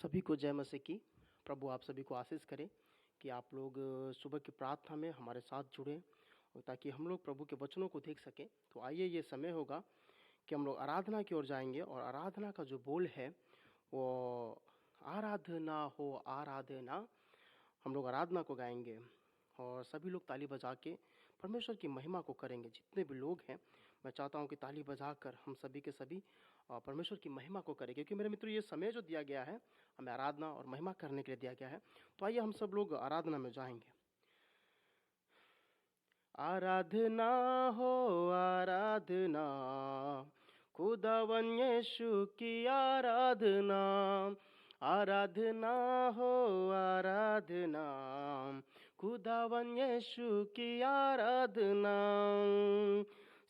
सभी को जय मसीह की। प्रभु आप सभी को आशीष करे कि आप लोग सुबह की प्रार्थना में हमारे साथ जुड़ें और ताकि हम लोग प्रभु के वचनों को देख सकें। तो आइए ये समय होगा कि हम लोग आराधना की ओर जाएंगे और आराधना का जो बोल है वो आराधना हो आराधना। हम लोग आराधना को गाएंगे और सभी लोग ताली बजा के परमेश्वर की महिमा को करेंगे। जितने भी लोग हैं मैं चाहता हूं कि ताली बजाकर हम सभी के सभी परमेश्वर की महिमा को करें, क्योंकि मेरे मित्रों ये समय जो दिया गया है हमें आराधना और महिमा करने के लिए दिया गया है। तो आइए हम सब लोग आराधना में जाएंगे। आराधना हो आराधना, खुदावन यीशु की आराधना। आराधना हो आराधना, खुदावन यीशु की आराधना।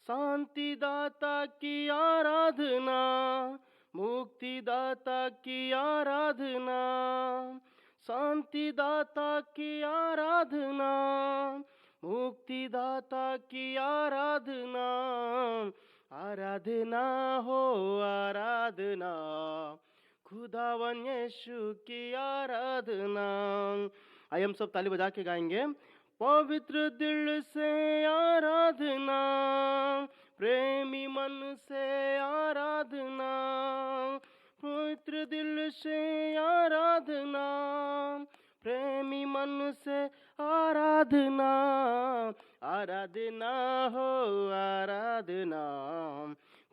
शांति दाता की आराधना, मुक्ति दाता की आराधना। शांति दाता की आराधना, मुक्तिदाता की आराधना। आराधना हो आराधना, खुदावन यीशु की आराधना। आइए हम सब ताली बजा के गाएंगे। पवित्र दिल से आराधना, प्रेमी मन से आराधना। पवित्र दिल से आराधना, प्रेमी मन से आराधना। आराधना हो आराधना,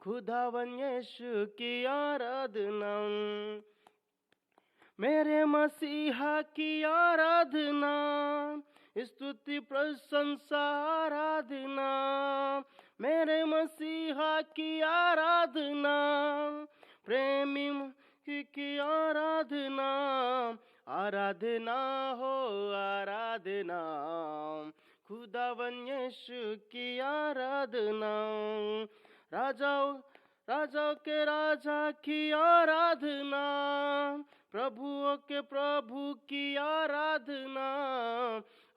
खुदावन यीशु की आराधना। मेरे मसीहा की आराधना, स्तुति प्रशंसा आराधना। मेरे मसीहा की आराधना, प्रेमी की आराधना। आराधना हो आराधना, खुदावन यीशु की आराधना। राजाओं के राजा की आराधना, प्रभुओं के प्रभु की आराधना।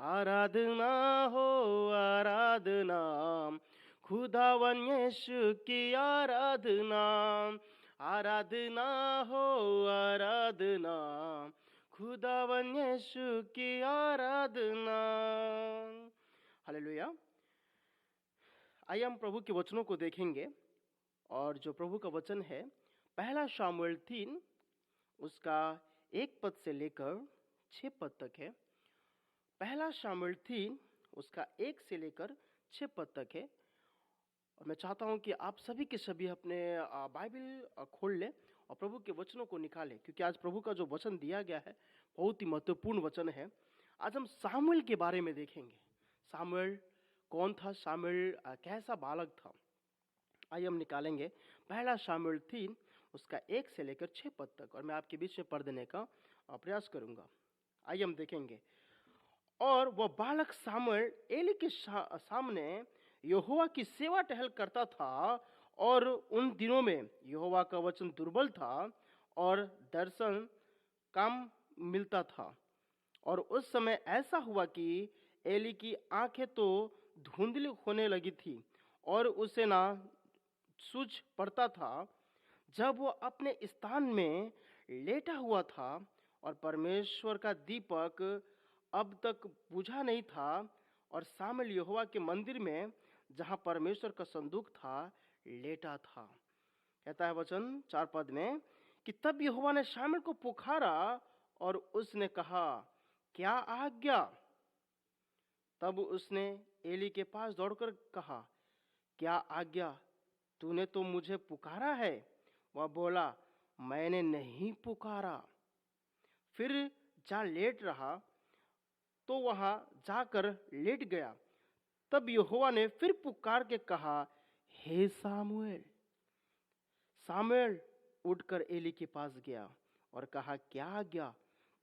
आराधना हो आराधना, खुदावन यीशु की आराधना। आराधना हो आराधना, खुदावन यीशु की आराधना। हालेलुया। आइए हम प्रभु के वचनों को देखेंगे और जो प्रभु का वचन है पहला शामुएल 3 उसका 1 पद से लेकर 6 पद तक है। पहला शामुएल 3 उसका 1 से लेकर 6 पद तक है। और मैं चाहता हूं कि आप सभी के सभी अपने बाइबल खोल लें और प्रभु के वचनों को निकालें, क्योंकि आज प्रभु का जो वचन दिया गया है बहुत ही महत्वपूर्ण वचन है। आज हम सामुएल के बारे में देखेंगे। सामुएल कौन था, सामुएल कैसा बालक था। आइए हम निकालेंगे पहला शामुएल 3 उसका 1 से लेकर 6 पद तक, और मैं आपके बीच में पढ़ देने का प्रयास करूंगा। आइए हम देखेंगे। और वह बालक सामुएल एली के सामने यहोवा की सेवा टहल करता था, और उन दिनों में यहोवा का वचन दुर्बल था और दर्शन कम मिलता था। और उस समय ऐसा हुआ कि एली की आंखें तो धुंधली होने लगी थी और उसे ना सूझ पड़ता था। जब वो अपने स्थान में लेटा हुआ था और परमेश्वर का दीपक अब तक बुझा नहीं था, और सामुएल यहोवा के मंदिर में जहां परमेश्वर का संदूक था लेटा था। कहता है वचन 4 पद में कि तब यहोवा ने शामुएल को पुकारा और उसने कहा, क्या आज्ञा? तब उसने एली के पास दौड़कर कहा, क्या आज्ञा? तूने तो मुझे पुकारा है। वह बोला, मैंने नहीं पुकारा। फिर जा लेट रहा, तो वहां जाकर लेट गया। तब यहोवा ने फिर पुकार के कहा, हे सामुएल। सामुएल उठकर एली के पास गया और कहा, क्या आज्ञा?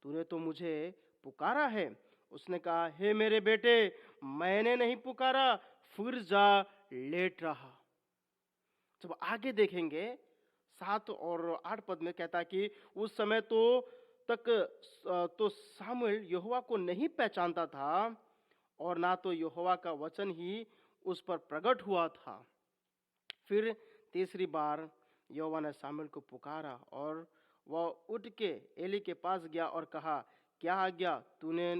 तूने तो मुझे पुकारा है। उसने कहा, हे मेरे बेटे, मैंने नहीं पुकारा। फिर जा लेट रहा। जब आगे देखेंगे 7 और 8 पद में कहता है कि उस समय तो सामुएल यहोवा को नहीं पहचानता था, और ना तो यहोवा का वचन ही उस पर प्रकट हुआ था। फिर तीसरी बार यहोवा ने सामुएल को पुकारा और वह उठ के एली के पास गया और कहा, क्या आज्ञा, तूने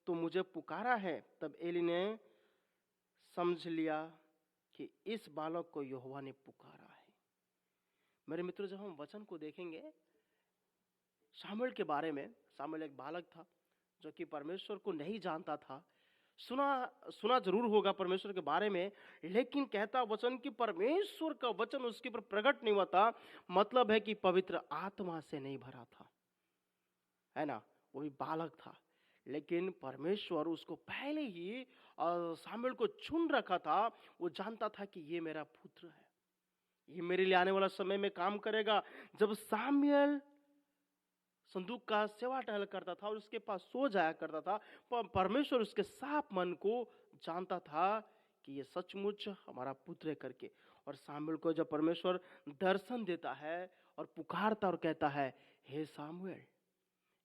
तो मुझे पुकारा है। तब एली ने समझ लिया कि इस बालक को यहोवा ने पुकारा है। मेरे मित्रों, जब हम वचन को देखेंगे शामुएल के बारे में, शामुएल एक बालक था जो कि परमेश्वर को नहीं जानता था। सुना सुना जरूर होगा परमेश्वर के बारे में, लेकिन कहता वचन कि परमेश्वर का वचन उसके ऊपर प्रकट नहीं हुआ था। मतलब है कि पवित्र आत्मा से नहीं भरा था, है ना। वो भी बालक था, लेकिन परमेश्वर उसको पहले ही शामुएल को चुन रखा था। वो जानता था कि ये मेरा पुत्र है, ये मेरे लिए आने वाला समय में काम करेगा। जब शामुएल संदूक का सेवा टहल करता था और उसके पास सो जाया करता था, परमेश्वर उसके साफ मन को जानता था कि ये सचमुच हमारा पुत्र है करके। और शामुएल को जब परमेश्वर दर्शन देता है और पुकारता और कहता है, हे शामुएल,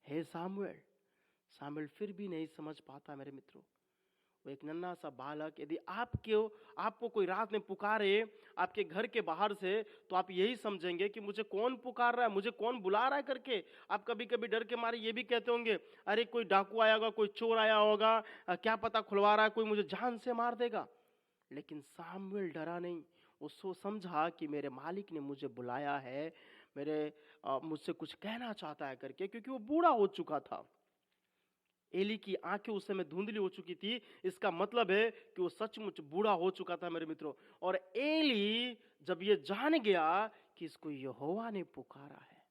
हे शामुएल। शामुएल फिर भी नहीं समझ पाता। मेरे मित्रों, वो एक नन्हा सा बालक, यदि आपको कोई रात में पुकारे आपके घर के बाहर से, तो आप यही समझेंगे कि मुझे कौन पुकार रहा है, मुझे कौन बुला रहा है करके। आप कभी कभी डर के मारे ये भी कहते होंगे, अरे कोई डाकू आया होगा, कोई चोर आया होगा, क्या पता खुलवा रहा है, कोई मुझे जान से मार देगा। लेकिन शामुएल डरा नहीं। वो समझा कि मेरे मालिक ने मुझे बुलाया है, मुझसे कुछ कहना चाहता है करके, क्योंकि वो बूढ़ा हो चुका था। एली की आंखें उस समय धुंधली हो चुकी थी। इसका मतलब है कि वो सचमुच बूढ़ा हो चुका था मेरे मित्रों। और एली जब ये जान गया कि इसको यहोवा ने पुकारा है,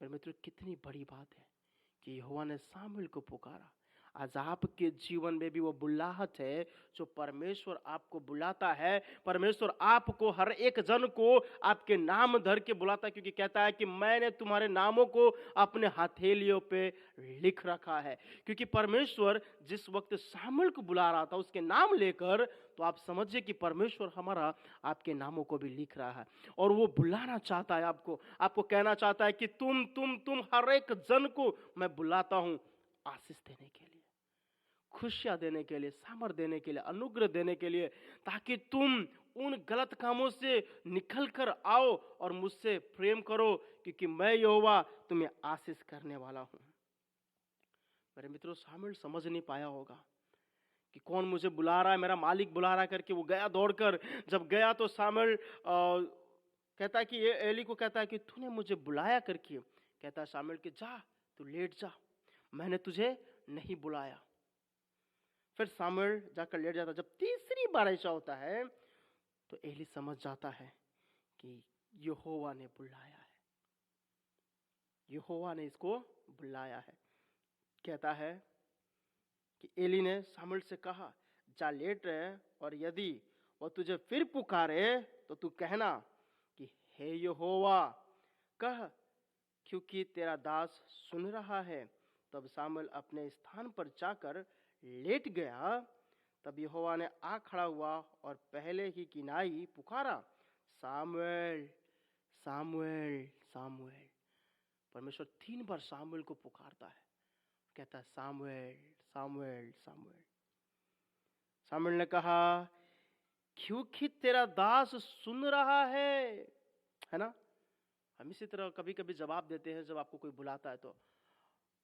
मेरे मित्रों कितनी बड़ी बात है कि यहोवा ने शामुएल को पुकारा। आज आपके जीवन में भी वो बुलाहट है जो परमेश्वर आपको बुलाता है। परमेश्वर आपको, हर एक जन को आपके नाम धर के बुलाता है, क्योंकि कहता है कि मैंने तुम्हारे नामों को अपने हथेलियों पे लिख रखा है। क्योंकि परमेश्वर जिस वक्त शामुएल को बुला रहा था उसके नाम लेकर, तो आप समझिए कि परमेश्वर हमारा आपके नामों को भी लिख रहा है और वो बुलाना चाहता है आपको कहना चाहता है कि तुम हर एक जन को मैं बुलाता हूं आशीष देने के लिए, खुशियां देने के लिए, सामर्थ देने के लिए, अनुग्रह देने के लिए, ताकि तुम उन गलत कामों से निकल कर आओ और मुझसे प्रेम करो, क्योंकि मैं यहोवा तुम्हें आशीष करने वाला हूं। मेरे मित्रों, शामुएल समझ नहीं पाया होगा कि कौन मुझे बुला रहा है, मेरा मालिक बुला रहा है करके। वो गया दौड़कर। जब गया तो शामुएल कहता है कि ये एली को कहता है कि तूने मुझे बुलाया करके। कहता है शामुएल कि जा, तू लेट जा, मैंने तुझे नहीं बुलाया। फिर शामुएल जाकर लेट जाता। जब तीसरी बार ऐसा होता है तो एली समझ जाता है कि यहोवा ने बुलाया है, यहोवा ने इसको बुलाया है। कहता है कि एली ने शामुएल से कहा, जा लेट रहे, और यदि वह तुझे फिर पुकारे तो तू कहना कि हे यहोवा, कह, क्योंकि तेरा दास सुन रहा है। तब शामुएल अपने स्थान पर जाकर लेट गया। तब यहोवा ने आ खड़ा हुआ और पहले ही की नाई पुकारा, शामुएल, शामुएल, शामुएल। परमेश्वर 3 बार शामुएल को पुकारता है, कहता है शामुएल, शामुएल, शामुएल। शामुएल ने कहा, क्योंकि तेरा दास सुन रहा है ना। हम इसी तरह कभी कभी जवाब देते हैं जब आपको कोई बुलाता है। तो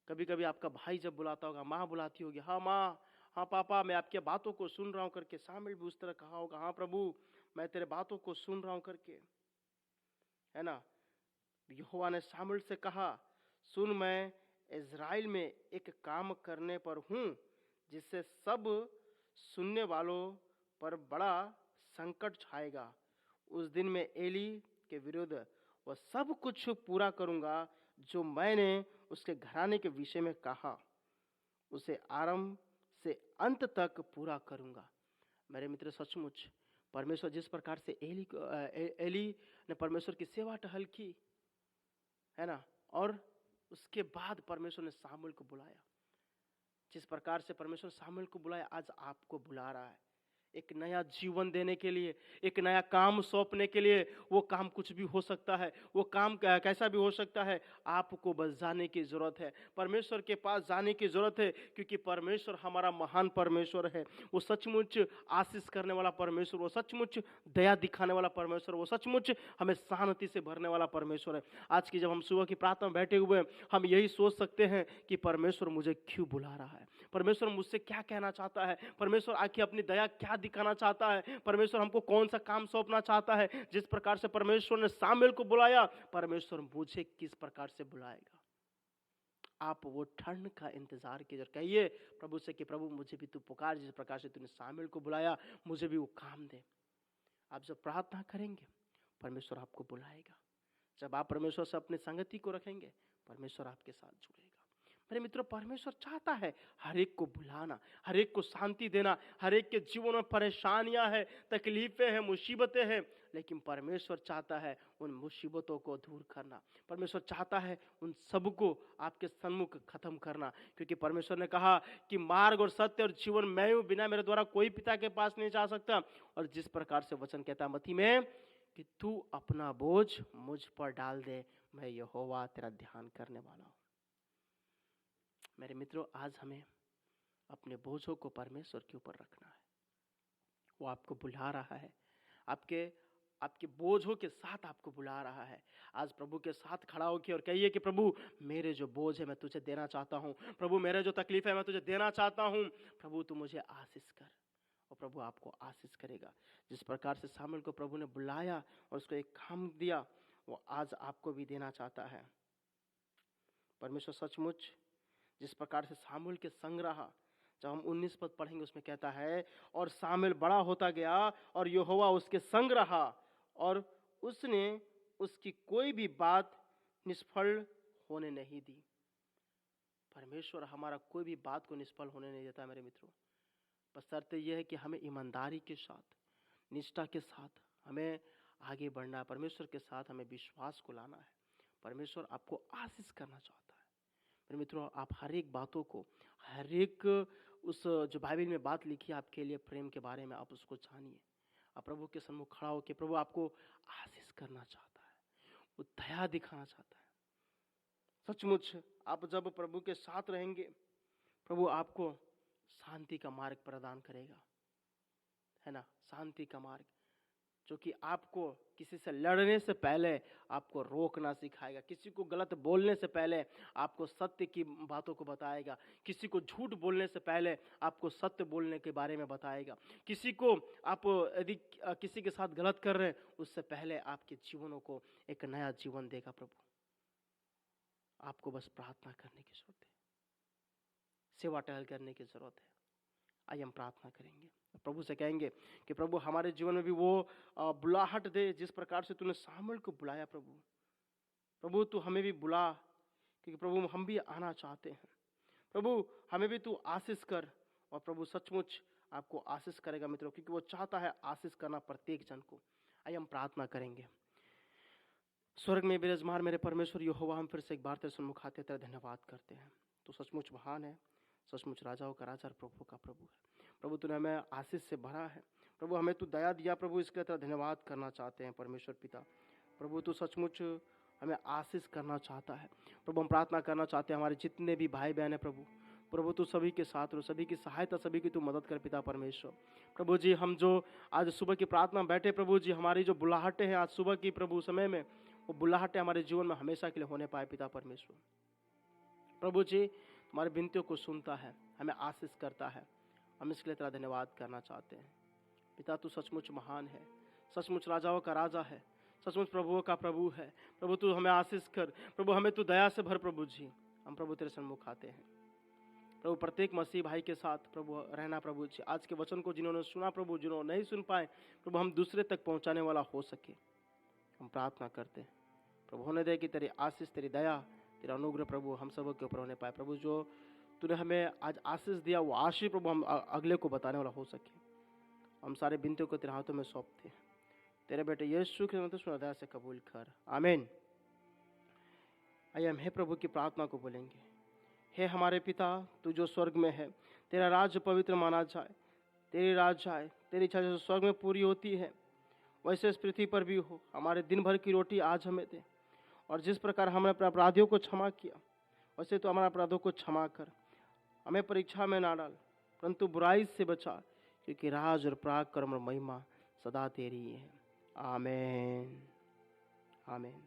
कभी कभी आपका भाई जब बुलाता होगा, माँ बुलाती होगी, हाँ माँ, हाँ पापा, मैं आपकी बातों को सुन रहा हूँ करके। शामुएल भी उस तरह कहा होगा, हाँ प्रभु, मैं तेरे बातों को सुन रहा हूँ करके, है ना। यहोवा ने शामुएल से कहा, सुन, मैं इज़राइल में एक काम करने पर हूँ जिससे सब सुनने वालों पर बड़ा संकट छाएगा। उस दिन मैं एली के विरुद्ध वह सब कुछ पूरा करूंगा जो मैंने उसके घराने के विषय में कहा, उसे आरंभ से अंत तक पूरा करूंगा। मेरे मित्र, सचमुच परमेश्वर जिस प्रकार से एली ने परमेश्वर की सेवा टहल की, है ना, और उसके बाद परमेश्वर ने शामुएल को बुलाया। जिस प्रकार से परमेश्वर शामुएल को बुलाया, आज आपको बुला रहा है। एक नया जीवन देने के लिए, एक नया काम सौंपने के लिए। वो काम कुछ भी हो सकता है, वो काम कैसा भी हो सकता है। आपको बस जाने की ज़रूरत है, परमेश्वर के पास जाने की ज़रूरत है, क्योंकि परमेश्वर हमारा महान परमेश्वर है। वो सचमुच आशीष करने वाला परमेश्वर, वो सचमुच दया दिखाने वाला परमेश्वर, वो सचमुच हमें शांति से भरने वाला परमेश्वर है। आज की जब हम सुबह की प्रार्थना में बैठे हुए हैं, हम यही सोच सकते हैं कि परमेश्वर मुझे क्यों बुला रहा है, परमेश्वर मुझसे क्या कहना चाहता है, परमेश्वर आखिर अपनी दया क्या दिखाना चाहता है, परमेश्वर हमको कौन सा काम सौंपना चाहता है। जिस प्रकार से परमेश्वर ने शामुएल को बुलाया, परमेश्वर मुझे किस प्रकार से बुलाएगा। आप वो ठंड का इंतजार कीजिए, कहिए प्रभु से कि प्रभु मुझे भी तू पुकार, जिस प्रकार से तूने शामुएल को बुलाया मुझे भी वो काम दे। आप जब प्रार्थना करेंगे परमेश्वर आपको बुलाएगा। जब आप परमेश्वर से अपनी संगति को रखेंगे परमेश्वर आपके साथ जुड़ेगा। मेरे मित्रों, परमेश्वर चाहता है हर एक को बुलाना, हर एक को शांति देना। हर एक के जीवन में परेशानियां हैं, तकलीफें हैं, मुसीबतें हैं, लेकिन परमेश्वर चाहता है उन मुसीबतों को दूर करना। परमेश्वर चाहता है उन सबको आपके सन्मुख खत्म करना, क्योंकि परमेश्वर ने कहा कि मार्ग और सत्य और जीवन मैं हूं, बिना मेरे द्वारा कोई पिता के पास नहीं जा सकता। और जिस प्रकार से वचन कहता है मत्ती में कि तू अपना बोझ मुझ पर डाल दे, मैं यहोवा तेरा ध्यान करने वाला हूं। मेरे मित्रों, आज हमें अपने बोझों को परमेश्वर के ऊपर रखना है। वो आपको बुला रहा है, आपके आपके बोझों के साथ आपको बुला रहा है। आज प्रभु के साथ खड़ा होकर और कहिए कि प्रभु मेरे जो बोझ है मैं तुझे देना चाहता हूँ, प्रभु मेरे जो तकलीफ है मैं तुझे देना चाहता हूँ, प्रभु तू मुझे आशीष कर। और प्रभु आपको आशीष करेगा। जिस प्रकार से शामुएल को प्रभु ने बुलाया और उसको एक काम दिया, वो आज आपको भी देना चाहता है। परमेश्वर सचमुच जिस प्रकार से शामुएल के संग रहा, जब हम 19 पद पढ़ेंगे उसमें कहता है और शामुएल बड़ा होता गया और यहोवा उसके संग रहा और उसने उसकी कोई भी बात निष्फल होने नहीं दी। परमेश्वर हमारा कोई भी बात को निष्फल होने नहीं देता मेरे मित्रों। बस शर्त यह है कि हमें ईमानदारी के साथ, निष्ठा के साथ हमें आगे बढ़ना है। परमेश्वर के साथ हमें विश्वास को लाना है। परमेश्वर आपको आशीष करना चाहता है। मेरे मित्रों, आप हर एक बातों को, हर एक उस जो बाइबल में बात लिखी है आपके लिए प्रेम के बारे में, आप उसको जानिए। आप प्रभु के सम्मुख खड़ा होकर, प्रभु आपको आशीष करना चाहता है, वो दया दिखाना चाहता है। सचमुच आप जब प्रभु के साथ रहेंगे, प्रभु आपको शांति का मार्ग प्रदान करेगा, है ना। शांति का मार्ग जो कि आपको किसी से लड़ने से पहले आपको रोकना सिखाएगा, किसी को गलत बोलने से पहले आपको सत्य की बातों को बताएगा, किसी को झूठ बोलने से पहले आपको सत्य बोलने के बारे में बताएगा, किसी को आप यदि किसी के साथ गलत कर रहे हैं उससे पहले आपके जीवनों को एक नया जीवन देगा। प्रभु आपको बस प्रार्थना करने की जरूरत है, सेवा टहल करने की जरूरत है। आइए हम प्रार्थना करेंगे, प्रभु से कहेंगे कि प्रभु हमारे जीवन में भी वो बुलाहट दे जिस प्रकार से तूने शामुएल को बुलाया। प्रभु तू हमें भी बुला, क्योंकि प्रभु हम भी आना चाहते हैं। प्रभु हमें भी तू आशीष कर, और प्रभु सचमुच आपको आशीष करेगा मित्रों, क्योंकि वो चाहता है आशीष करना प्रत्येक जन को। आइए हम प्रार्थना करेंगे। स्वर्ग में विराजमान मेरे परमेश्वर यहोवा, हम फिर से एक बार तेरे सम्मुख आते तेरा धन्यवाद करते हैं। तू सचमुच महान है, सचमुच राजाओं का राजा, प्रभु का प्रभु है। प्रभु तूने हमें आशीष से भरा है, प्रभु हमें तू दया दिया, प्रभु इसके लिए तेरा धन्यवाद करना चाहते हैं परमेश्वर पिता। प्रभु तू सचमुच हमें आशीष करना चाहता है। प्रभु हम प्रार्थना करना चाहते हैं हमारे जितने भी भाई बहन हैं, प्रभु तू सभी के साथ रहो, सभी की सहायता, सभी की तू मदद कर पिता परमेश्वर। प्रभु जी हम जो आज सुबह की प्रार्थना बैठे, प्रभु जी हमारी जो बुलाहटें हैं आज सुबह की प्रभु समय में, वो बुलाहटें हमारे जीवन में हमेशा के लिए होने पाए पिता परमेश्वर। प्रभु जी तुम्हारी विनतियों को सुनता है, हमें आशीष करता है, हम इसके लिए तेरा धन्यवाद करना चाहते हैं पिता। तू सचमुच महान है, सचमुच राजाओं का राजा है, सचमुच प्रभुओं का प्रभु है। प्रभु तू हमें आशीष कर, प्रभु हमें तू दया से भर। प्रभु जी हम प्रभु तेरे सम्मुख आते हैं। प्रभु प्रत्येक मसीह भाई के साथ प्रभु रहना। प्रभु जी आज के वचन को जिन्होंने सुना, प्रभु जिन्होंने नहीं सुन पाए, प्रभु हम दूसरे तक पहुंचाने वाला हो सके, हम प्रार्थना करते हैं। प्रभु होने दे कि तेरी आशीष, तेरी दया, तेरा अनुग्रह प्रभु हम सब के ऊपर होने पाए। प्रभु जो तूने हमें आज आशीष दिया, वो आशीष प्रभु हम अगले को बताने वाला हो सके। हम सारे बिनतियों को तेरे हाथों में सौंपते हैं। तेरे बेटे यीशु के नाम से हृदय से कबूल कर, आमीन। आइए हम हे प्रभु की प्रार्थना को बोलेंगे। हे हमारे पिता, तू जो स्वर्ग में है, तेरा राज्य पवित्र माना जाए, तेरी राज आए, तेरी इच्छा जैसे स्वर्ग में पूरी होती है वैसे इस पृथ्वी पर भी हो। हमारे दिन भर की रोटी आज हमें दे, और जिस प्रकार हमने अपने अपराधियों को क्षमा किया वैसे तो हमारे अपराधों को क्षमा कर। हमें परीक्षा में ना डाल, परंतु बुराई से बचा, क्योंकि राज और पराक्रम और महिमा सदा तेरी है। आमीन, आमीन।